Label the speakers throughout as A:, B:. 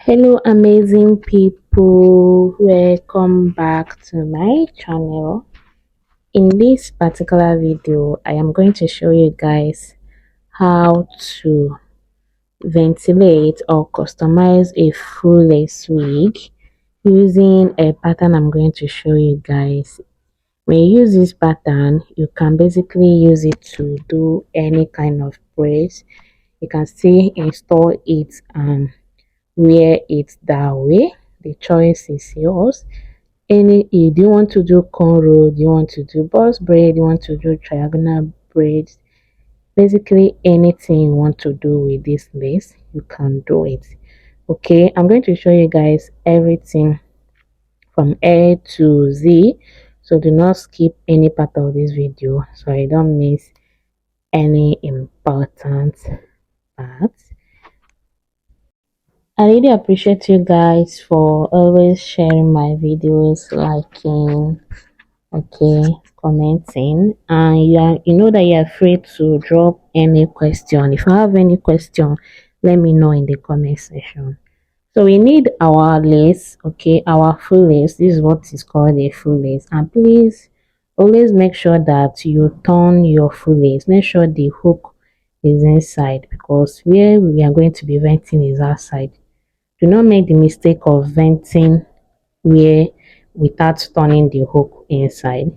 A: Hello amazing people, welcome back to my channel. In this particular video I am going to show you guys how to ventilate or customize a full lace wig using a pattern I'm going to show you guys. When you use this pattern, you can basically use it to do any kind of braids. You can still install it and wear it that way. The choice is yours. Do you want to do cornrow, do you want to do box braid, do you want to do triangular braids, basically anything you want to do with this lace, you can do it. Okay, I'm going to show you guys everything from A to Z, so do not skip any part of this video so I don't miss any important parts. I really appreciate you guys for always sharing my videos, liking, okay, commenting, and you know that you're free to drop any question. If you have any question, let me know in the comment section. So we need our lace, okay, our full lace. This is what is called a full lace, and please always make sure that you turn your full lace. Make sure the hook is inside, because where we are going to be venting is outside. Do not make the mistake of venting where without turning the hook inside.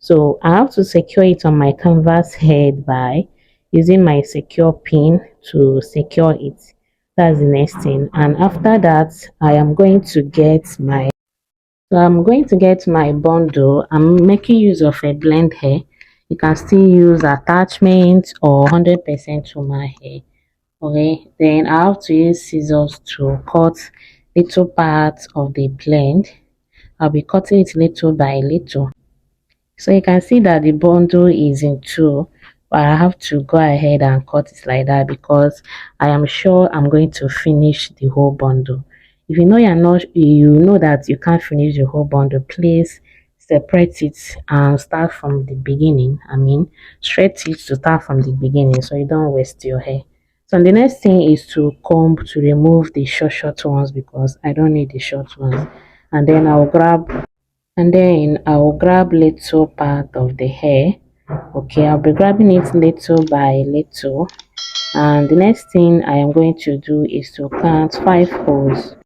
A: So I have to secure it on my canvas head by using my secure pin to secure it. That's the next thing. And after that, I'm going to get my bundle. I'm making use of a blend hair. You can still use attachment or 100% to my hair. Okay, then I have to use scissors to cut little parts of the blend. I'll be cutting it little by little. So you can see that the bundle is in two, but I have to go ahead and cut it like that because I am sure I'm going to finish the whole bundle. If you know you know that you can't finish the whole bundle, please separate it and start from the beginning. I mean, stretch it to start from the beginning so you don't waste your hair. So the next thing is to comb to remove the short ones because I don't need the short ones. And then I'll grab little part of the hair. Okay, I'll be grabbing it little by little. And the next thing I am going to do is to count 5 holes.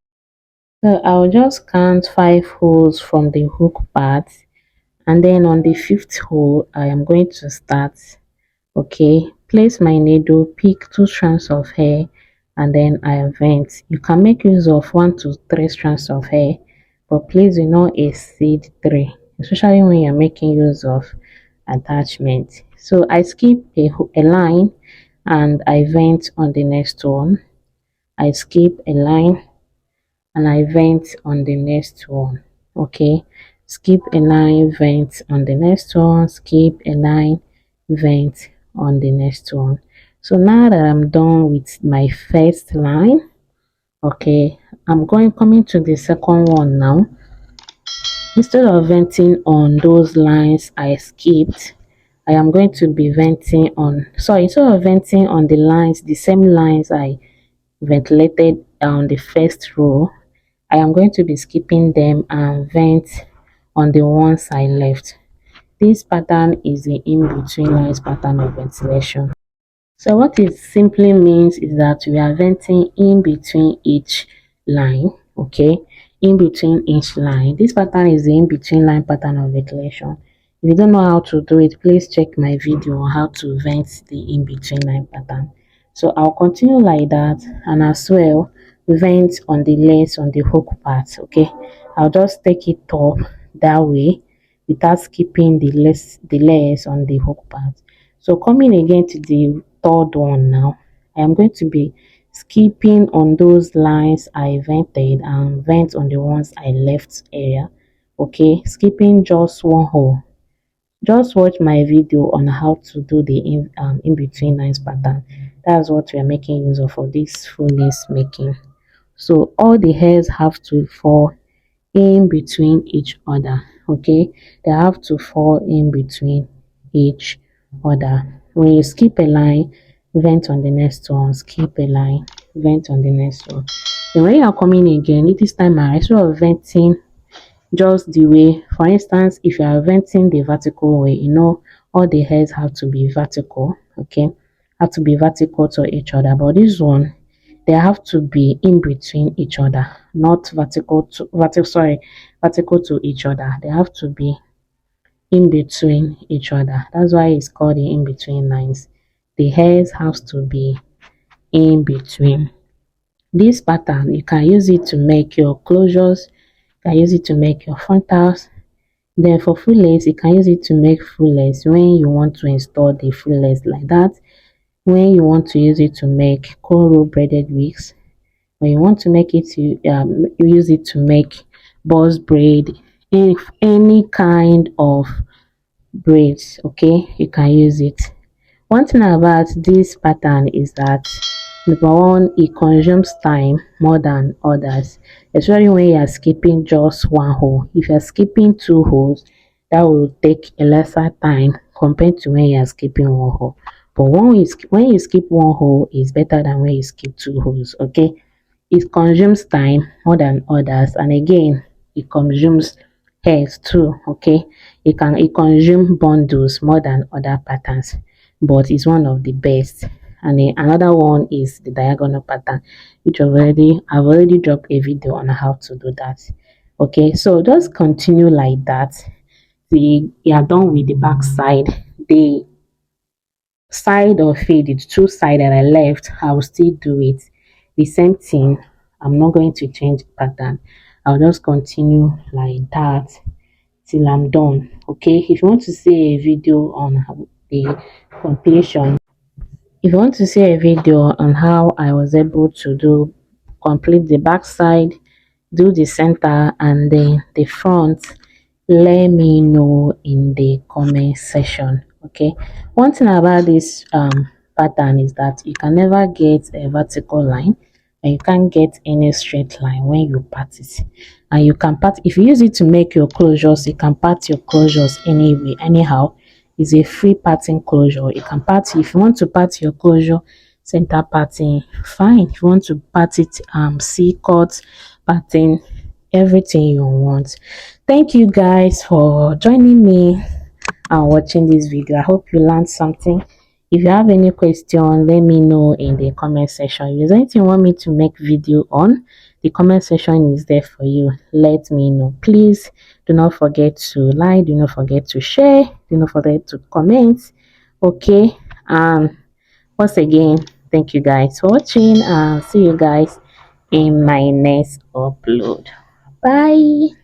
A: So I'll just count 5 holes from the hook part, and then on the fifth hole I am going to start. Okay, place my needle, pick 2 strands of hair, and then I vent. You can make use of 1 to 3 strands of hair, but please do not exceed 3, especially when you're making use of attachment. So I skip a line and I vent on the next one. I skip a line and I vent on the next one. Okay, skip a line, vent on the next one, skip a line, vent on the next one. So now that I'm done with my first line, okay, I'm coming to the second one now. Instead of venting on those lines I skipped, I am going to be venting on, sorry, instead of venting on the lines, the same lines I ventilated on the first row, I am going to be skipping them and vent on the ones I left. This pattern is the in-between lines pattern of ventilation. So what it simply means is that we are venting in between each line, okay? In between each line. This pattern is the in-between line pattern of ventilation. If you don't know how to do it, please check my video on how to vent the in-between line pattern. So I'll continue like that, and as well vent on the lace on the hook part. Okay, I'll just take it up that way without skipping the lace on the hook part. So coming again to the third one now, I am going to be skipping on those lines I vented and vent on the ones I left area. Okay, skipping just 1 hole. Just watch my video on how to do the in between lines pattern. That's what we are making use of for this full lace making. So all the hairs have to fall in between each other. Okay, they have to fall in between each other. When you skip a line, vent on the next one, skip a line, vent on the next one. Then when you are coming again, it is time around, instead of venting just the way, for instance, if you are venting the vertical way, you know, all the hairs have to be vertical, okay, have to be vertical to each other. But this one, they have to be in between each other, not vertical to each other. They have to be in between each other. That's why it's called the in between lines. The hairs have to be in between. This pattern, you can use it to make your closures, you can use it to make your frontals. Then for full lace, you can use it to make full lace when you want to install the full lace like that. When you want to use it to make cornrow braided wigs, when you want to make it to use it to make boss braid, any kind of braids, okay, you can use it. One thing about this pattern is that number one, it consumes time more than others, especially when you are skipping just one hole. If you are skipping two holes, that will take a lesser time compared to when you are skipping one hole. But when you skip one hole, is better than when you skip two holes. Okay, it consumes time more than others, and again, it consumes hairs too. Okay, it consume bundles more than other patterns, but it's one of the best. And then another one is the diagonal pattern, which I've already dropped a video on how to do that. Okay, so just continue like that. See, you are done with the back side. The side of it, the two side that I left, I will still do it the same thing. I'm not going to change pattern. I'll just continue like that till I'm done. Okay, if you want to see a video on the completion, if you want to see a video on how I was able to complete the back side, do the center and then the front, let me know in the comment section. Okay, one thing about this pattern is that you can never get a vertical line, and you can't get any straight line when you part it. And you can part, if you use it to make your closures, you can part your closures anyway, anyhow. It's a free parting closure. You can part, if you want to part your closure center parting, fine. If you want to part it C cut parting, everything you want. Thank you guys for joining me and watching this video. I hope you learned something. If you have any question, let me know in the comment section. If there's anything you want me to make video on, the comment section is there for you. Let me know. Please do not forget to like, do not forget to share, do not forget to comment. Okay, and once again, thank you guys for watching, and see you guys in my next upload. Bye.